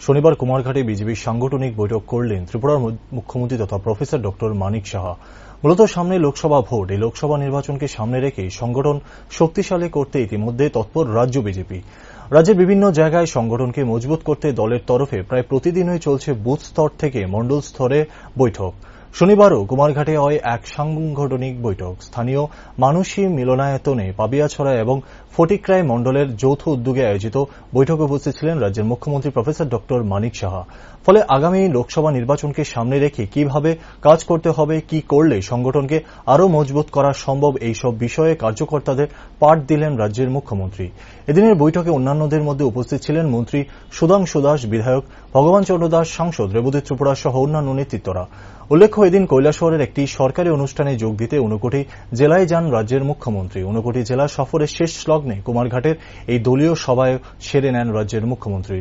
শনিবার কুমারঘাটে বিজেপির সাংগঠনিক বৈঠক করলেন ত্রিপুরার মুখ্যমন্ত্রী তথা প্রফেসর ডক্টর মানিক সাহা। মূলত সামনে লোকসভা ভোট, এই লোকসভা নির্বাচনকে সামনে রেখে সংগঠন শক্তিশালী করতে ইতিমধ্যে তৎপর রাজ্য বিজেপি। রাজ্যের বিভিন্ন জায়গায় সংগঠনকে মজবুত করতে দলের তরফে প্রায় প্রতিদিনই চলছে বুথ স্তর থেকে মণ্ডল স্তরে বৈঠক। শনিবারও কুমারঘাটে হয় এক সাংগঠনিক বৈঠক। স্থানীয় মানসী মিলনায়তনে পাবিয়াছড়া এবং ফটিকরায় মণ্ডলের যৌথ উদ্যোগে আয়োজিত বৈঠকে উপস্থিত ছিলেন রাজ্যের মুখ্যমন্ত্রী প্রফেসর ডক্টর মানিক সাহা। ফলে আগামী লোকসভা নির্বাচনকে সামনে রেখে কিভাবে কাজ করতে হবে, কি করলে সংগঠনকে আরও মজবুত করা সম্ভব, এইসব বিষয়ে কার্যকর্তাদের পাঠ দিলেন রাজ্যের মুখ্যমন্ত্রী। এদিনের বৈঠকে অন্যান্যদের মধ্যে উপস্থিত ছিলেন মন্ত্রী সুধাংশু দাস, বিধায়ক ভগবান চন্দ্র দাস, সাংসদ রেবতী ত্রিপুরা সহ অন্যান্য নেতৃত্বরা। উল্লেখ্য, এদিন কৈলাসহরের একটি সরকারি অনুষ্ঠানে যোগ দিতে ঊনকোটি জেলায় যান রাজ্যের মুখ্যমন্ত্রী। ঊনকোটি জেলা সফরের শেষ লগ্নে কুমারঘাটের এই দলীয় সভায় সেরে নেন রাজ্যের মুখ্যমন্ত্রী।